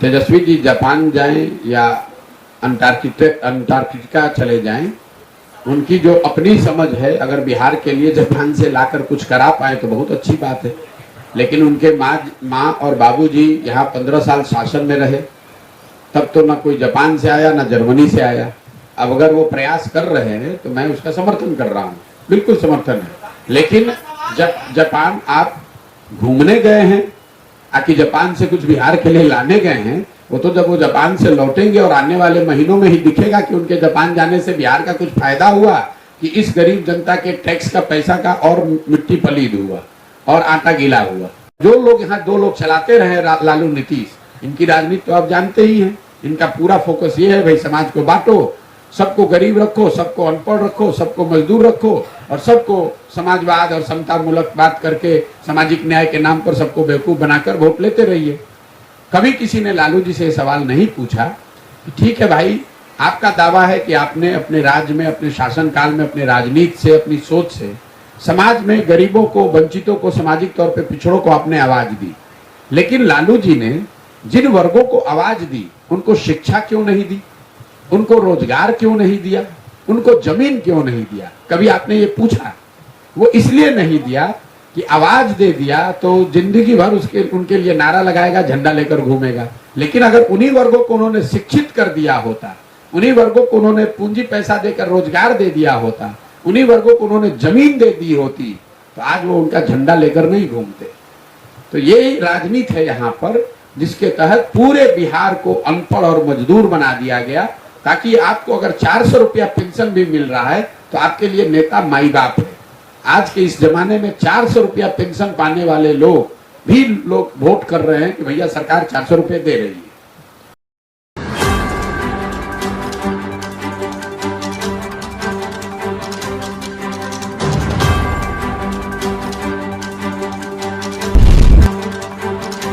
Tejashwi ji Japan जाएं या Antarctica चले जाएं, उनकी जो अपनी समझ है, अगर बिहार के लिए जापान से लाकर कुछ करा पाए तो बहुत अच्छी बात है। लेकिन उनके माँ और बाबूजी यहाँ 15 साल शासन में रहे, तब तो ना कोई जापान से आया ना जर्मनी से आया। अब अगर वो प्रयास कर रहे हैं तो मैं उसका समर्थन कर रहा हूँ, बिल्कुल समर्थन है। लेकिन जब जापान आप घूमने गए हैं, आकि जापान से कुछ बिहार के लिए लाने गए हैं, वो तो जब वो जापान से लौटेंगे और आने वाले महीनों में ही दिखेगा कि उनके जापान जाने से बिहार का कुछ फायदा हुआ कि इस गरीब जनता के टैक्स का पैसा का और मिट्टी पलीद हुआ और आटा गीला हुआ। जो लोग यहाँ 2 लोग चलाते रहे, लालू नीतीश, इनकी राजनीति तो आप जानते ही हैं। इनका पूरा फोकस ये है भाई समाज को बांटो, सबको गरीब रखो, सबको अनपढ़ रखो, सबको मजदूर रखो और सबको समाजवाद और समतामूलक बात करके सामाजिक न्याय के नाम पर सबको बेवकूफ बनाकर वोट लेते रहिए। कभी किसी ने लालू जी से सवाल नहीं पूछा कि ठीक है भाई, आपका दावा है कि आपने अपने राज्य में, अपने शासनकाल में, अपने राजनीति से, अपनी सोच से समाज में गरीबों को, वंचितों को, सामाजिक तौर पे पिछड़ों को आपने आवाज दी। लेकिन लालू जी ने जिन वर्गों को आवाज दी, उनको शिक्षा क्यों नहीं दी, उनको रोजगार क्यों नहीं दिया, उनको जमीन क्यों नहीं दिया? कभी आपने ये पूछा? वो इसलिए नहीं दिया कि आवाज दे दिया तो जिंदगी भर उनके लिए नारा लगाएगा, झंडा लेकर घूमेगा। लेकिन अगर उन्हीं वर्गों को उन्होंने शिक्षित कर दिया होता, उन्हीं वर्गों को उन्होंने पूंजी पैसा देकर रोजगार दे दिया होता, उन्हीं वर्गों को उन्होंने जमीन दे दी होती, तो आज वो उनका झंडा लेकर नहीं घूमते। तो ये राजनीति है यहाँ पर, जिसके तहत पूरे बिहार को अनपढ़ और मजदूर बना दिया गया, ताकि आपको अगर 400 रुपया पेंशन भी मिल रहा है तो आपके लिए नेता माई बाप है। आज के इस जमाने में 400 रुपया पेंशन पाने वाले लोग भी वोट कर रहे हैं कि भैया सरकार 400 रुपये दे रही है।